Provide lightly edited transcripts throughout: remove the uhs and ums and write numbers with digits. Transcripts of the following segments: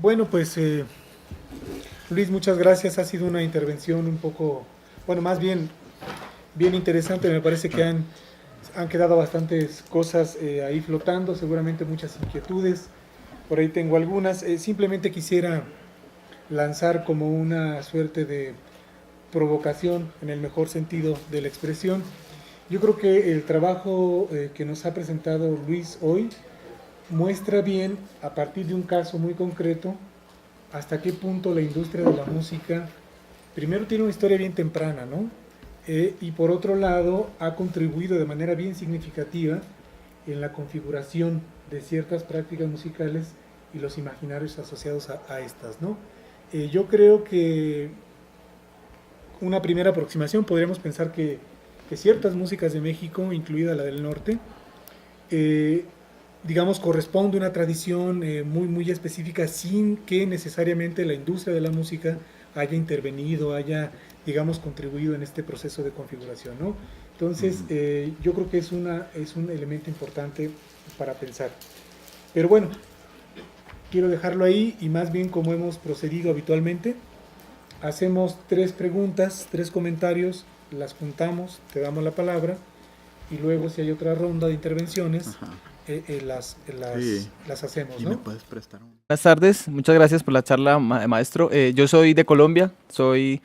Bueno, pues Luis, muchas gracias. Ha sido una intervención un poco, bueno, más bien bien interesante. Me parece que han quedado bastantes cosas ahí flotando, seguramente muchas inquietudes. Por ahí tengo algunas. Simplemente quisiera lanzar como una suerte de provocación en el mejor sentido de la expresión. Yo creo que el trabajo que nos ha presentado Luis hoy muestra bien, a partir de un caso muy concreto, hasta qué punto la industria de la música, primero tiene una historia bien temprana, ¿no? Y por otro lado, ha contribuido de manera bien significativa en la configuración de ciertas prácticas musicales y los imaginarios asociados a estas, ¿no? Yo creo que una primera aproximación podríamos pensar que ciertas músicas de México, incluida la del norte, eh, digamos, corresponde a una tradición muy específica sin que necesariamente la industria de la música haya intervenido, haya, digamos, contribuido en este proceso de configuración, ¿no? Entonces, yo creo que es un elemento importante para pensar. Pero bueno, quiero dejarlo ahí y más bien como hemos procedido habitualmente, hacemos tres preguntas, tres comentarios, las juntamos, te damos la palabra y luego si hay otra ronda de intervenciones, Ajá. Sí. las hacemos, ¿Y me ¿no? puedes prestar un? Buenas tardes, muchas gracias por la charla, maestro. Yo soy de Colombia, soy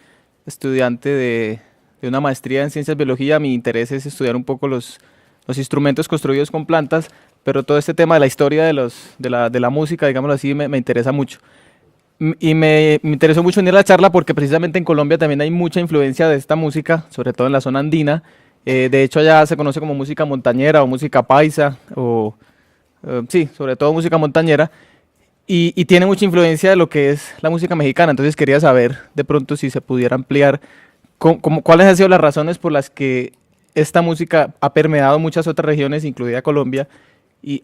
estudiante de una maestría en ciencias de biología. Mi interés es estudiar un poco los instrumentos construidos con plantas, pero todo este tema de la historia de la música, digámoslo así, me interesa mucho. Me interesó mucho venir a la charla porque precisamente en Colombia también hay mucha influencia de esta música, sobre todo en la zona andina. De hecho, allá se conoce como música montañera o música paisa, o sí, sobre todo música montañera. Y tiene mucha influencia de lo que es la música mexicana. Entonces quería saber de pronto si se pudiera ampliar cuáles han sido las razones por las que esta música ha permeado muchas otras regiones, incluida Colombia,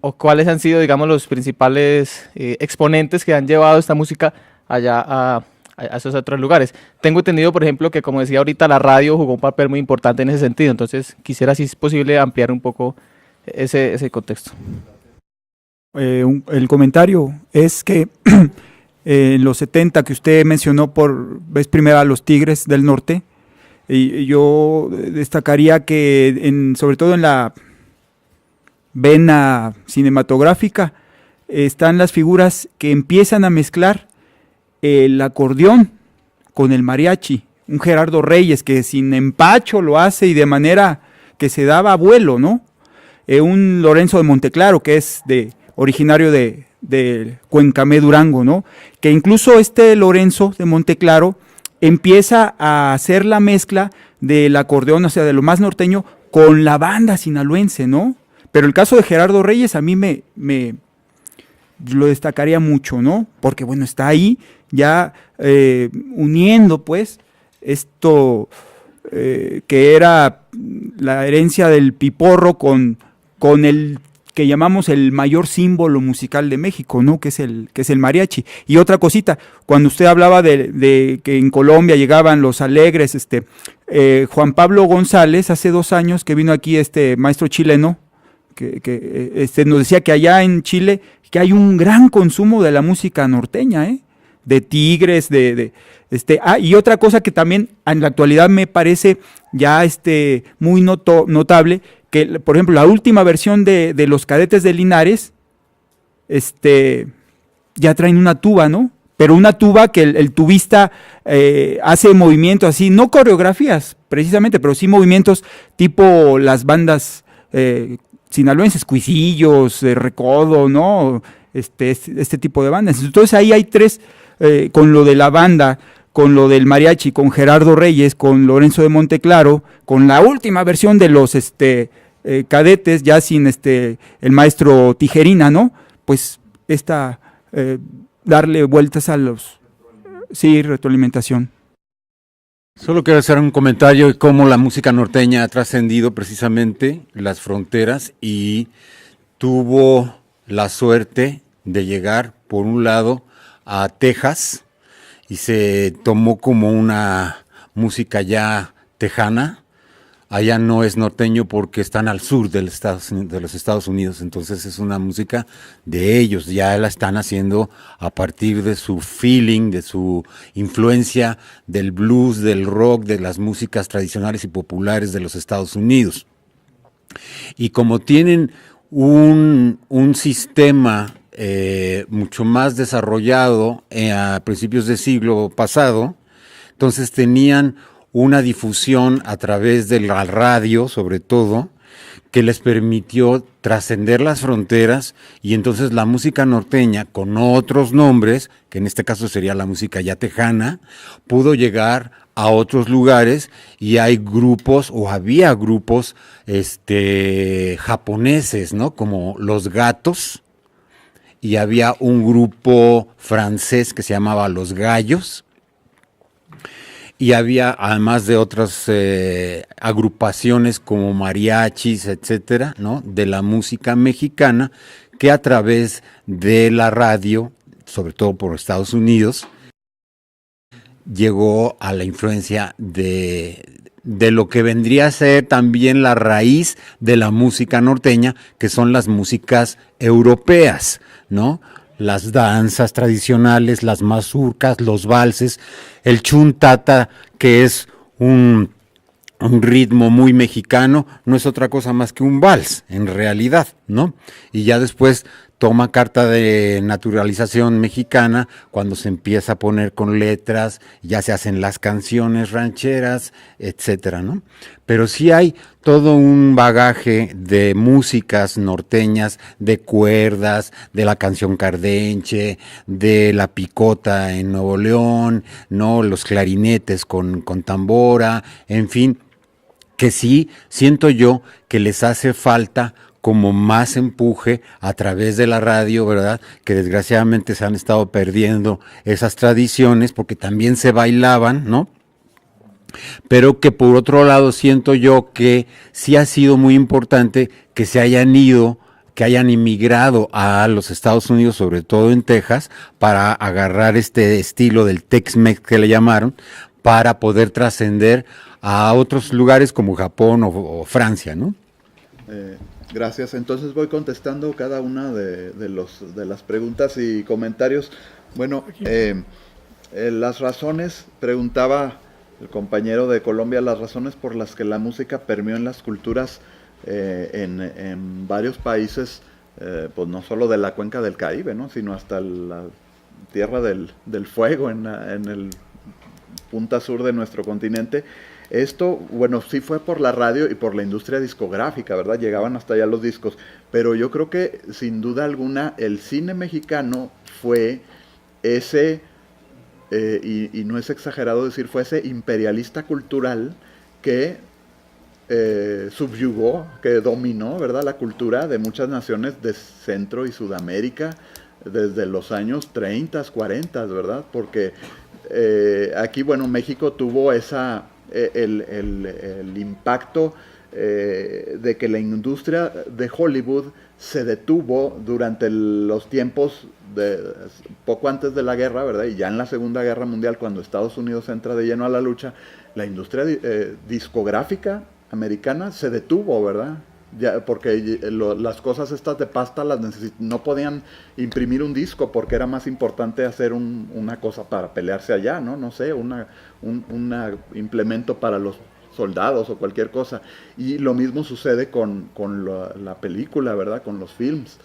o cuáles han sido, digamos, los principales exponentes que han llevado esta música allá a esos otros lugares. Tengo entendido, por ejemplo, que como decía ahorita, la radio jugó un papel muy importante en ese sentido. Entonces quisiera, si es posible, ampliar un poco ese contexto. El comentario es que en los 70 que usted mencionó por vez primera a los Tigres del Norte, y yo destacaría que sobre todo en la vena cinematográfica están las figuras que empiezan a mezclar el acordeón con el mariachi. Un Gerardo Reyes que sin empacho lo hace y de manera que se daba vuelo, ¿no? Un Lorenzo de Monteclaro que es originario de Cuencamé, Durango, ¿no? Que incluso este Lorenzo de Monteclaro empieza a hacer la mezcla del acordeón, o sea, de lo más norteño, con la banda sinaloense, ¿no? Pero el caso de Gerardo Reyes a mí me lo destacaría mucho, ¿no? Porque, bueno, está ahí ya uniendo, pues, esto que era la herencia del piporro con el que llamamos el mayor símbolo musical de México, ¿no? Que es el mariachi. Y otra cosita, cuando usted hablaba de que en Colombia llegaban los alegres, Juan Pablo González, hace 2 años que vino aquí este maestro chileno, que nos decía que allá en Chile que hay un gran consumo de la música norteña, de Tigres, y otra cosa que también en la actualidad me parece ya muy notable, que por ejemplo la última versión de Los Cadetes de Linares, ya traen una tuba, ¿no? Pero una tuba que el tubista hace movimientos así, no coreografías precisamente, pero sí movimientos tipo las bandas sinaloenses, Cuisillos, Recodo, ¿no? Este tipo de bandas. Entonces ahí hay tres, con lo de la banda, con lo del mariachi, con Gerardo Reyes, con Lorenzo de Monteclaro, con la última versión de los cadetes, ya sin el maestro Tijerina, ¿no? Pues darle vueltas a los... Sí, retroalimentación. Solo quiero hacer un comentario de cómo la música norteña ha trascendido precisamente las fronteras y tuvo la suerte de llegar, por un lado, a Texas y se tomó como una música ya tejana, allá no es norteño porque están al sur de los Estados Unidos, entonces es una música de ellos, ya la están haciendo a partir de su feeling, de su influencia del blues, del rock, de las músicas tradicionales y populares de los Estados Unidos. Y como tienen un sistema mucho más desarrollado a principios del siglo pasado, entonces tenían una difusión a través de la radio, sobre todo, que les permitió trascender las fronteras, y entonces la música norteña, con otros nombres, que en este caso sería la música ya tejana, pudo llegar a otros lugares, y hay grupos, o había grupos japoneses, ¿no? Como Los Gatos, y había un grupo francés que se llamaba Los Gallos, y había además de otras agrupaciones como mariachis, etcétera, ¿no? De la música mexicana, que a través de la radio, sobre todo por Estados Unidos, llegó a la influencia de lo que vendría a ser también la raíz de la música norteña, que son las músicas europeas, ¿no? Las danzas tradicionales, las mazurcas, los valses, el chuntata, que es un ritmo muy mexicano, no es otra cosa más que un vals, en realidad, ¿no? Y ya después toma carta de naturalización mexicana cuando se empieza a poner con letras, ya se hacen las canciones rancheras, etcétera, ¿no? Pero sí hay todo un bagaje de músicas norteñas, de cuerdas, de la canción cardenche, de la picota en Nuevo León, ¿no? Los clarinetes con tambora, en fin, que sí siento yo que les hace falta como más empuje a través de la radio, ¿verdad? Que desgraciadamente se han estado perdiendo esas tradiciones porque también se bailaban, ¿no? Pero que por otro lado siento yo que sí ha sido muy importante que se hayan ido, que hayan inmigrado a los Estados Unidos, sobre todo en Texas, para agarrar este estilo del Tex-Mex que le llamaron, para poder trascender a otros lugares como Japón o Francia, ¿no? Gracias. Entonces voy contestando cada una de las preguntas y comentarios. Bueno, las razones, preguntaba el compañero de Colombia, las razones por las que la música permeó en las culturas en varios países, pues no solo de la cuenca del Caribe, ¿no? Sino hasta la Tierra del Fuego, en el punta sur de nuestro continente. Esto, bueno, sí fue por la radio y por la industria discográfica, ¿verdad? Llegaban hasta allá los discos. Pero yo creo que, sin duda alguna, el cine mexicano fue ese, y no es exagerado decir, fue ese imperialista cultural que subyugó, que dominó, ¿verdad?, la cultura de muchas naciones de Centro y Sudamérica desde los años 30, 40, ¿verdad? Porque aquí, bueno, México tuvo el impacto de que la industria de Hollywood se detuvo durante los tiempos poco antes de la guerra, ¿verdad? Y ya en la Segunda Guerra Mundial, cuando Estados Unidos entra de lleno a la lucha, la industria discográfica americana se detuvo, ¿verdad? Ya, porque las cosas estas de pasta no podían imprimir un disco porque era más importante hacer una cosa para pelearse allá, ¿no? No sé, un implemento para los soldados o cualquier cosa. Y lo mismo sucede con la película, ¿verdad? Con los films.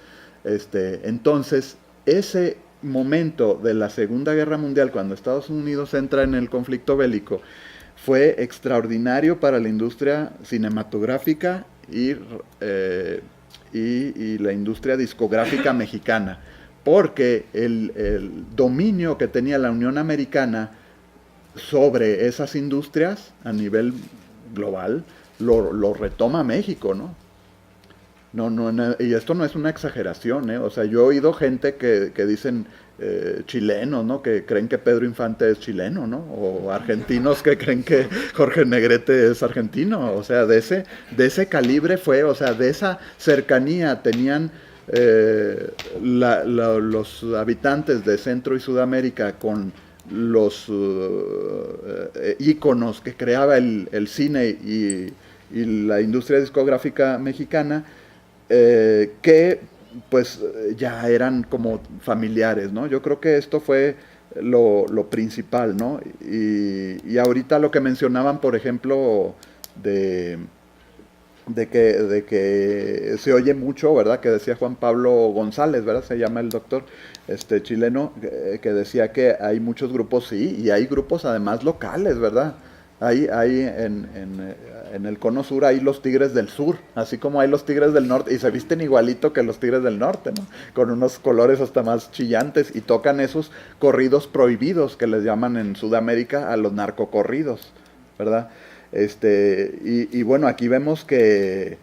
Entonces, ese momento de la Segunda Guerra Mundial, cuando Estados Unidos entra en el conflicto bélico, fue extraordinario para la industria cinematográfica y la industria discográfica mexicana, porque el dominio que tenía la Unión Americana sobre esas industrias a nivel global lo retoma México, ¿no? Y esto no es una exageración, ¿eh? O sea, yo he oído gente que dicen chilenos, ¿no? Que creen que Pedro Infante es chileno, ¿no? O argentinos que creen que Jorge Negrete es argentino. O sea, de ese calibre fue, o sea, de esa cercanía tenían los habitantes de Centro y Sudamérica con los íconos que creaba el cine y la industria discográfica mexicana, que pues ya eran como familiares, ¿no? Yo creo que esto fue lo principal, ¿no? Y ahorita lo que mencionaban, por ejemplo, de que se oye mucho, ¿verdad? Que decía Juan Pablo González, ¿verdad? Se llama el doctor chileno, que decía que hay muchos grupos, sí, y hay grupos además locales, ¿verdad? Hay en el Cono Sur hay los Tigres del Sur, así como hay los Tigres del Norte, y se visten igualito que los Tigres del Norte, ¿no? Con unos colores hasta más chillantes, y tocan esos corridos prohibidos que les llaman en Sudamérica a los narcocorridos, ¿verdad? Y bueno, aquí vemos que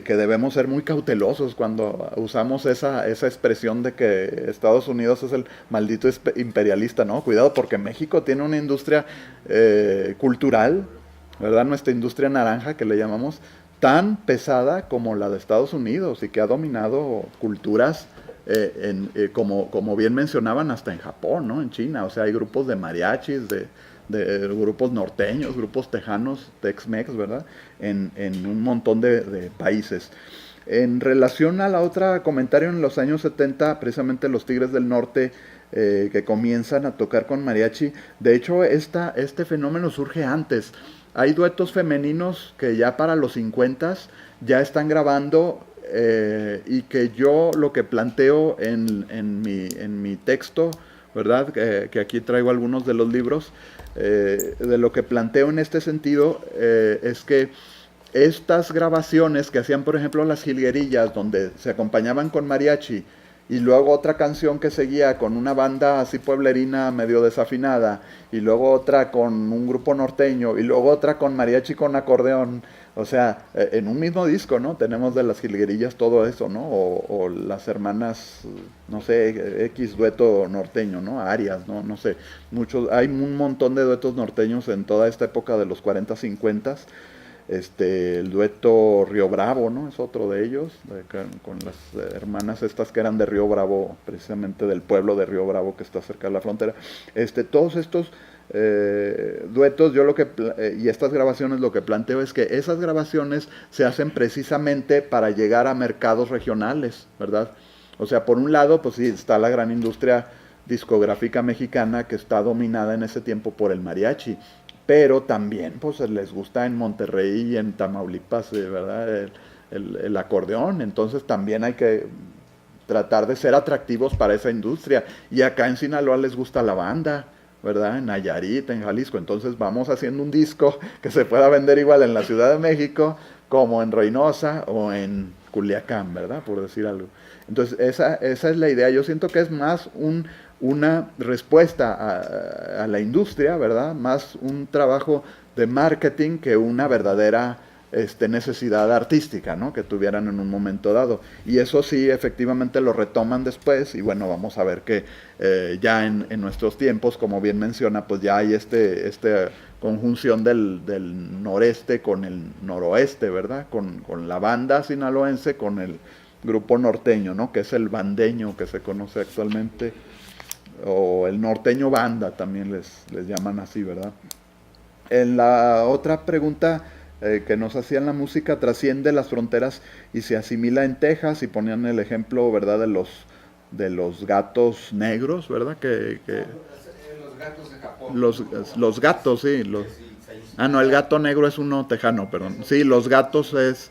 debemos ser muy cautelosos cuando usamos esa expresión de que Estados Unidos es el maldito imperialista, ¿no? Cuidado, porque México tiene una industria cultural, ¿verdad? Nuestra industria naranja, que le llamamos, tan pesada como la de Estados Unidos, y que ha dominado culturas, como bien mencionaban, hasta en Japón, ¿no? En China. O sea, hay grupos de mariachis, de grupos norteños, grupos tejanos, Tex-Mex, ¿verdad? En un montón de países. En relación a la otra comentario, en los años 70, precisamente los Tigres del Norte, que comienzan a tocar con mariachi, de hecho este fenómeno surge antes. Hay duetos femeninos que ya para los 50 ya están grabando, y que yo lo que planteo en mi texto, ¿verdad? Que aquí traigo algunos de los libros, de lo que planteo en este sentido, es que estas grabaciones que hacían, por ejemplo, las jilguerillas, donde se acompañaban con mariachi, y luego otra canción que seguía con una banda así pueblerina medio desafinada, y luego otra con un grupo norteño, y luego otra con mariachi con acordeón. O sea, en un mismo disco, ¿no? Tenemos de las jilguerillas todo eso, ¿no? O las hermanas, no sé, X dueto norteño, ¿no? Arias, ¿no? No sé, hay un montón de duetos norteños en toda esta época de los 40, 50. El dueto Río Bravo, ¿no? Es otro de ellos, con las hermanas estas que eran de Río Bravo, precisamente del pueblo de Río Bravo que está cerca de la frontera. Todos estos duetos, y estas grabaciones, lo que planteo es que esas grabaciones se hacen precisamente para llegar a mercados regionales, ¿verdad? O sea, por un lado, pues sí, está la gran industria discográfica mexicana, que está dominada en ese tiempo por el mariachi, pero también pues les gusta en Monterrey y en Tamaulipas, ¿verdad? El acordeón. Entonces también hay que tratar de ser atractivos para esa industria. Y acá en Sinaloa les gusta la banda, ¿verdad? En Nayarit, en Jalisco. Entonces vamos haciendo un disco que se pueda vender igual en la Ciudad de México como en Reynosa o en Culiacán, ¿verdad? Por decir algo. Entonces esa es la idea. Yo siento que es más una respuesta a la industria, ¿verdad? Más un trabajo de marketing que una verdadera necesidad artística, ¿no? Que tuvieran en un momento dado. Y eso sí, efectivamente lo retoman después, y bueno, vamos a ver que ya en nuestros tiempos, como bien menciona, pues ya hay esta conjunción del noreste con el noroeste, ¿verdad? Con la banda sinaloense, con el grupo norteño, ¿no? Que es el bandeño que se conoce actualmente, o el norteño banda también les llaman así, ¿verdad? En la otra pregunta que nos hacían, la música trasciende las fronteras y se asimila en Texas, y ponían el ejemplo, ¿verdad? de los gatos negros, ¿verdad? Los gatos de Japón. Los gatos, sí. No, el gato negro es uno tejano, perdón. Sí, los gatos es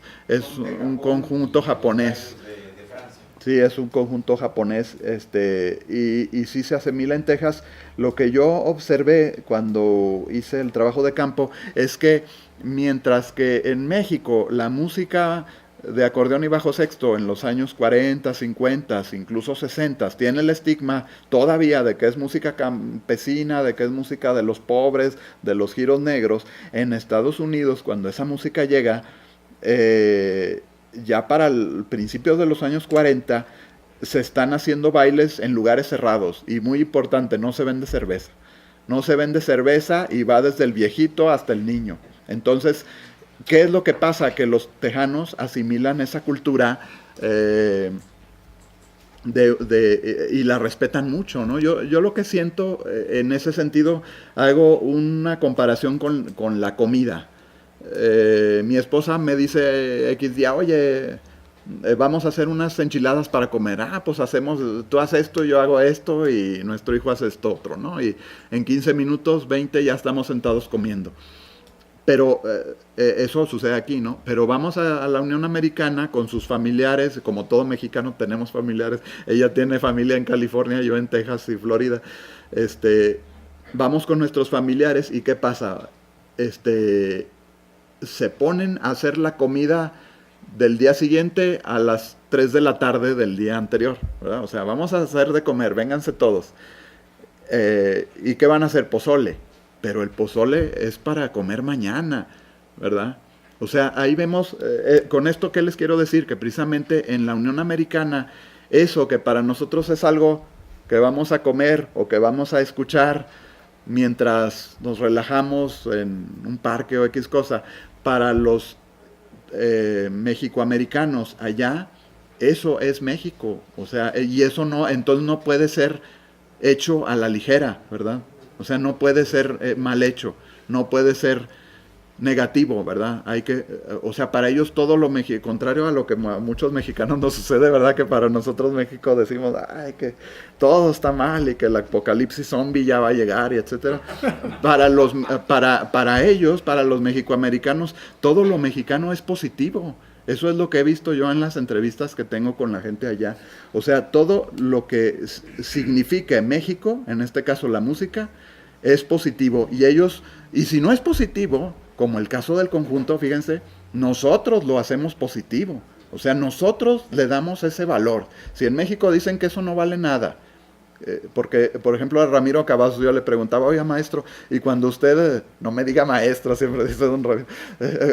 un conjunto japonés. Sí, es un conjunto japonés, y sí se asimila en Texas. Lo que yo observé cuando hice el trabajo de campo es que mientras que en México la música de acordeón y bajo sexto en los años 40, 50, incluso 60, tiene el estigma todavía de que es música campesina, de que es música de los pobres, de los giros negros, en Estados Unidos, cuando esa música llega, ya para el principios de los años 40, se están haciendo bailes en lugares cerrados, y muy importante, no se vende cerveza. No se vende cerveza, y va desde el viejito hasta el niño. Entonces, ¿qué es lo que pasa? Que los tejanos asimilan esa cultura y la respetan mucho, ¿no? Yo lo que siento en ese sentido, hago una comparación con la comida. mi esposa me dice X día, oye, vamos a hacer unas enchiladas para comer. Pues tú haces esto, yo hago esto y nuestro hijo hace esto otro, ¿no? Y en 15 minutos, 20 ya estamos sentados comiendo. Pero eso sucede aquí, ¿no? Pero vamos a la Unión Americana con sus familiares, como todo mexicano tenemos familiares. Ella tiene familia en California, yo en Texas y Florida. Vamos con nuestros familiares y ¿qué pasa? Se ponen a hacer la comida del día siguiente a las 3 de la tarde del día anterior, ¿verdad? O sea, vamos a hacer de comer, vénganse todos. ¿Y qué van a hacer? Pozole. Pero el pozole es para comer mañana, ¿verdad? O sea, ahí vemos, con esto, ¿qué les quiero decir? Que precisamente en la Unión Americana, eso que para nosotros es algo que vamos a comer o que vamos a escuchar mientras nos relajamos en un parque o X cosa, para los mexicoamericanos allá, eso es México. O sea, y eso no, entonces no puede ser hecho a la ligera, ¿verdad? O sea, no puede ser mal hecho, no puede ser negativo, ¿verdad? O sea, para ellos todo lo contrario a lo que a muchos mexicanos nos sucede, ¿verdad? Que para nosotros México decimos, ay, que todo está mal y que el apocalipsis zombie ya va a llegar y etcétera. Para ellos, para los mexicoamericanos, todo lo mexicano es positivo. Eso es lo que he visto yo en las entrevistas que tengo con la gente allá. O sea, todo lo que significa México, en este caso la música, es positivo. Y si no es positivo, como el caso del conjunto, fíjense, nosotros lo hacemos positivo. O sea, nosotros le damos ese valor. Si en México dicen que eso no vale nada, porque, por ejemplo, a Ramiro Cavazos yo le preguntaba, oiga, maestro, y cuando usted, no me diga maestro, siempre dice don Ramiro,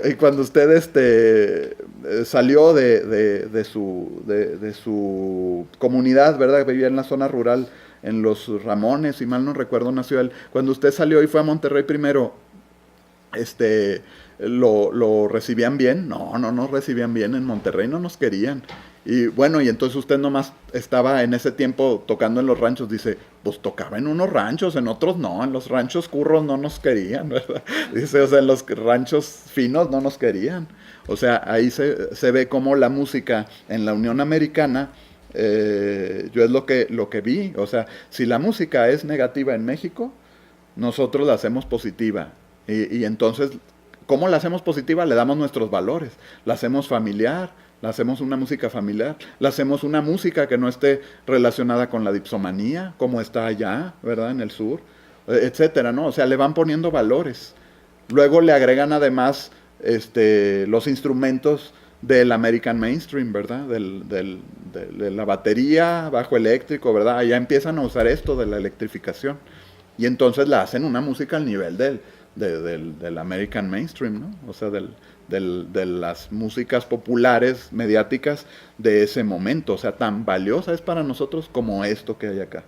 y cuando usted salió de su comunidad, ¿verdad? Que vivía en la zona rural, en Los Ramones, si mal no recuerdo, nació él. Cuando usted salió y fue a Monterrey primero, ¿lo recibían bien? No recibían bien. En Monterrey no nos querían. Y bueno, y entonces usted nomás estaba en ese tiempo tocando en los ranchos. Dice, pues tocaba en unos ranchos, en otros no. En los ranchos curros no nos querían, ¿verdad? Dice, o sea, en los ranchos finos no nos querían. O sea, ahí se ve cómo la música en la Unión Americana, yo es lo que vi. O sea, si la música es negativa en México, nosotros la hacemos positiva. Y entonces, ¿cómo la hacemos positiva? Le damos nuestros valores. La hacemos familiar, la hacemos una música familiar, la hacemos una música que no esté relacionada con la dipsomanía, como está allá, ¿verdad? En el sur, etcétera, ¿no? O sea, le van poniendo valores. Luego le agregan además los instrumentos del American Mainstream, ¿verdad? De la batería, bajo eléctrico, ¿verdad? Allá empiezan a usar esto de la electrificación. Y entonces la hacen una música al nivel del American Mainstream, ¿no? O sea, de las músicas populares, mediáticas de ese momento. O sea, tan valiosa es para nosotros como esto que hay acá.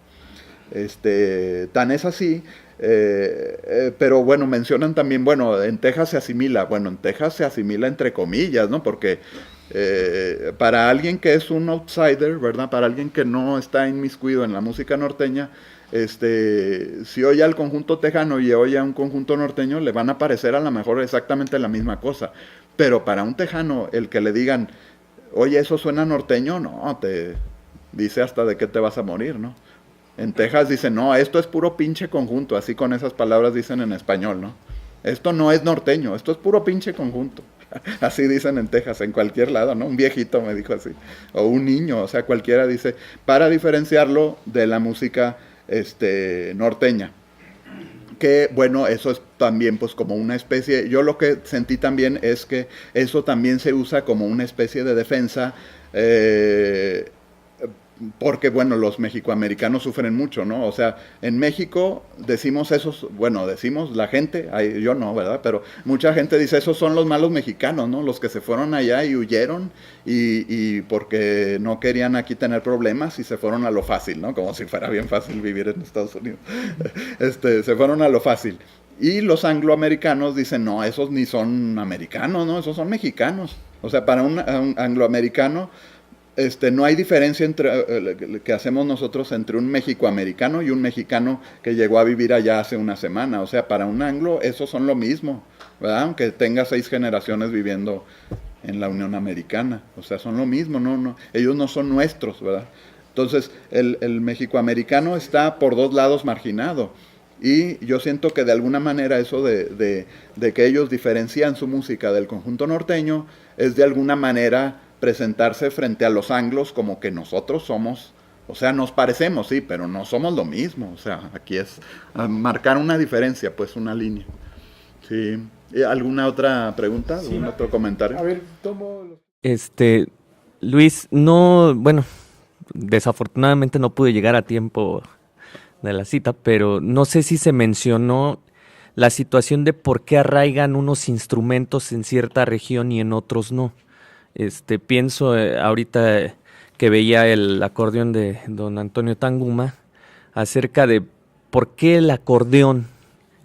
Tan es así, pero bueno, mencionan también, bueno, en Texas se asimila. Bueno, en Texas se asimila entre comillas, ¿no? Porque para alguien que es un outsider, ¿verdad? Para alguien que no está inmiscuido en la música norteña, si oye al conjunto tejano y oye a un conjunto norteño, le van a parecer a lo mejor exactamente la misma cosa. Pero para un tejano, el que le digan, oye, eso suena norteño, no, te dice hasta de qué te vas a morir, ¿no? En Texas dicen, no, esto es puro pinche conjunto, así con esas palabras dicen en español, ¿no? Esto no es norteño, esto es puro pinche conjunto. Así dicen en Texas, en cualquier lado, ¿no? Un viejito me dijo así, o un niño, o sea, cualquiera dice, para diferenciarlo de la música norteña. Que bueno, eso es también pues como una especie, yo lo que sentí también es que eso también se usa como una especie de defensa, porque bueno, los mexicoamericanos sufren mucho, ¿no? O sea, en México decimos esos, bueno, decimos la gente, yo no, ¿verdad? Pero mucha gente dice, esos son los malos mexicanos, ¿no? Los que se fueron allá y huyeron y porque no querían aquí tener problemas y se fueron a lo fácil, ¿no? Como si fuera bien fácil vivir en Estados Unidos. Se fueron a lo fácil. Y los angloamericanos dicen, no, esos ni son americanos, ¿no? Esos son mexicanos. O sea, para un angloamericano, no hay diferencia que hacemos nosotros entre un mexicoamericano y un mexicano que llegó a vivir allá hace una semana. O sea, para un anglo, esos son lo mismo, ¿verdad? Aunque tenga 6 generaciones viviendo en la Unión Americana. O sea, son lo mismo, no, ellos no son nuestros, ¿verdad? Entonces, el mexicoamericano está por 2 lados marginado. Y yo siento que de alguna manera eso de que ellos diferencian su música del conjunto norteño es de alguna manera presentarse frente a los anglos como que nosotros somos, o sea, nos parecemos, sí, pero no somos lo mismo. O sea, aquí es marcar una diferencia, pues una línea. Sí. ¿Alguna otra pregunta? ¿Algún otro comentario? A ver, tomo... Luis, no, bueno, desafortunadamente no pude llegar a tiempo de la cita, pero no sé si se mencionó la situación de por qué arraigan unos instrumentos en cierta región y en otros no. Pienso ahorita que veía el acordeón de don Antonio Tanguma acerca de por qué el acordeón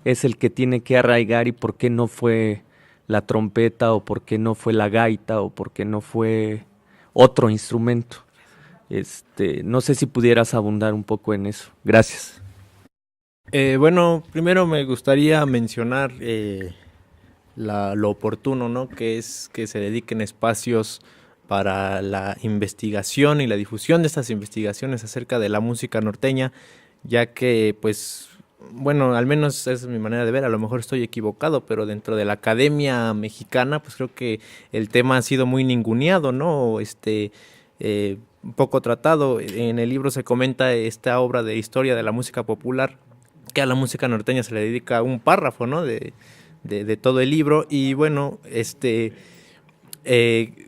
es el que tiene que arraigar y por qué no fue la trompeta o por qué no fue la gaita o por qué no fue otro instrumento. No sé si pudieras abundar un poco en eso. Gracias. Bueno, primero me gustaría mencionar lo oportuno, ¿no? Que es que se dediquen espacios para la investigación y la difusión de estas investigaciones acerca de la música norteña, ya que, pues, bueno, al menos esa es mi manera de ver, a lo mejor estoy equivocado, pero dentro de la academia mexicana, pues creo que el tema ha sido muy ninguneado, ¿no? Poco tratado. En el libro se comenta esta obra de historia de la música popular, que a la música norteña se le dedica un párrafo, ¿no? de todo el libro. Y bueno,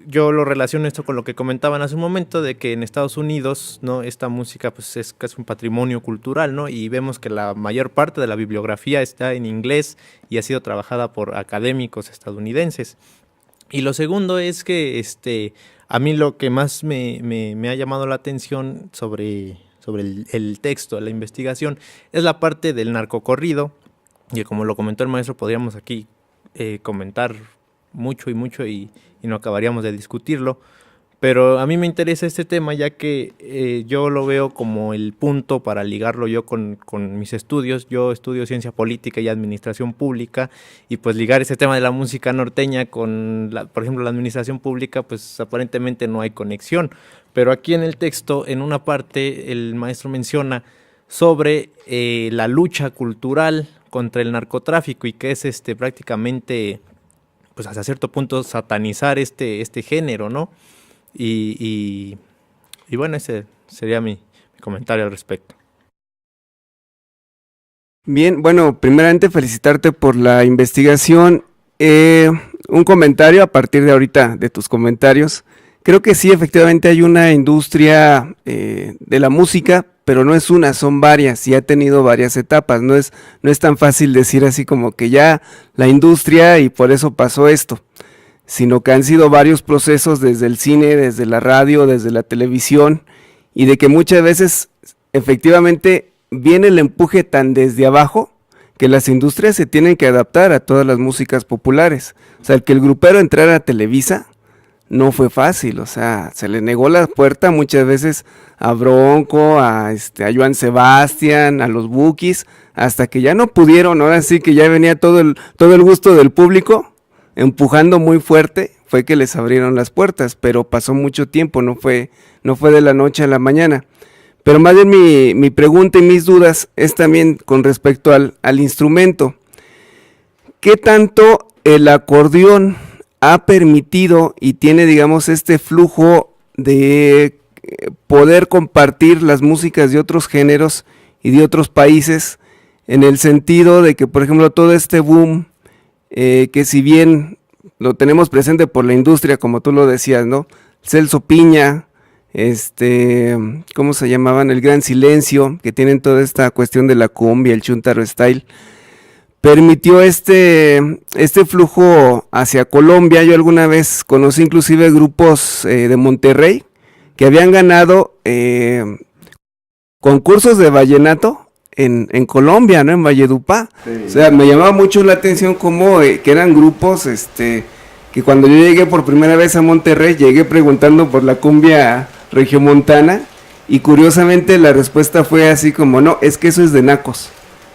yo lo relaciono esto con lo que comentaban hace un momento, de que en Estados Unidos, ¿no? Esta música pues es casi un patrimonio cultural, ¿no? Y vemos que la mayor parte de la bibliografía está en inglés y ha sido trabajada por académicos estadounidenses. Y lo segundo es que a mí lo que más me ha llamado la atención sobre el texto, la investigación, es la parte del narcocorrido, que como lo comentó el maestro, podríamos aquí comentar mucho y no acabaríamos de discutirlo, pero a mí me interesa este tema ya que yo lo veo como el punto para ligarlo yo con mis estudios. Yo estudio ciencia política y administración pública, y pues ligar ese tema de la música norteña con, por ejemplo, la administración pública, pues aparentemente no hay conexión, pero aquí en el texto, en una parte, el maestro menciona sobre la lucha cultural contra el narcotráfico y que es prácticamente, pues hasta cierto punto, satanizar este género, ¿no? Y bueno, ese sería mi comentario al respecto. Bien, bueno, primeramente felicitarte por la investigación. Un comentario a partir de ahorita, de tus comentarios. Creo que sí, efectivamente hay una industria de la música, pero no es una, son varias y ha tenido varias etapas. No es tan fácil decir así como que ya la industria y por eso pasó esto, sino que han sido varios procesos desde el cine, desde la radio, desde la televisión, y de que muchas veces efectivamente viene el empuje tan desde abajo que las industrias se tienen que adaptar a todas las músicas populares. O sea, el que el grupero entrara a Televisa no fue fácil, o sea, se le negó la puerta muchas veces a Bronco, a Joan Sebastián, a los Bukis, hasta que ya no pudieron. Ahora sí que ya venía todo el gusto del público empujando muy fuerte, fue que les abrieron las puertas, pero pasó mucho tiempo, no fue de la noche a la mañana. Pero más bien mi pregunta y mis dudas es también con respecto al instrumento. ¿Qué tanto el acordeón ha permitido y tiene, digamos, este flujo de poder compartir las músicas de otros géneros y de otros países, en el sentido de que, por ejemplo, todo este boom, que si bien lo tenemos presente por la industria, como tú lo decías, ¿no? Celso Piña, ¿cómo se llamaban? El Gran Silencio, que tienen toda esta cuestión de la cumbia, el chuntaro style, permitió este flujo hacia Colombia. Yo alguna vez conocí inclusive grupos de Monterrey que habían ganado concursos de vallenato en Colombia, ¿no? En Valledupar. Sí. O sea, me llamaba mucho la atención como que eran grupos que cuando yo llegué por primera vez a Monterrey, llegué preguntando por la cumbia regiomontana, y curiosamente la respuesta fue así como, no, es que eso es de nacos.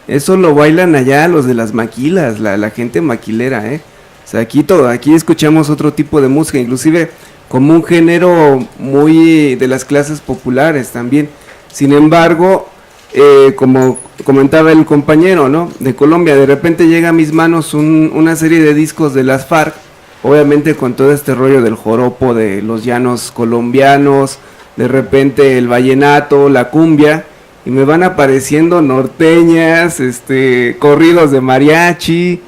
Eso lo bailan allá los de las maquilas, la gente maquilera, ¿eh? O sea, aquí escuchamos otro tipo de música, inclusive como un género muy de las clases populares también. Sin embargo, como comentaba el compañero, ¿no?, de Colombia, de repente llega a mis manos una serie de discos de las FARC, obviamente con todo este rollo del joropo de los llanos colombianos, de repente el vallenato, la cumbia, y me van apareciendo norteñas, corridos de mariachi,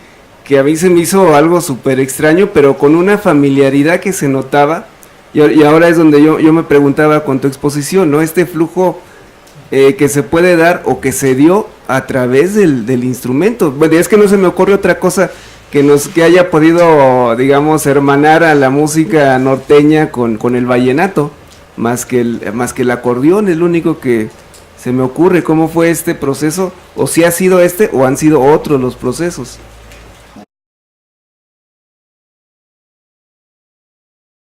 que a mí se me hizo algo súper extraño, pero con una familiaridad que se notaba, y ahora es donde yo me preguntaba con tu exposición, ¿no?, este flujo que se puede dar o que se dio a través del instrumento. Bueno, es que no se me ocurre otra cosa que haya podido, digamos, hermanar a la música norteña con el vallenato, más que el acordeón, es lo único que se me ocurre. ¿Cómo fue este proceso? O si ha sido o han sido otros los procesos.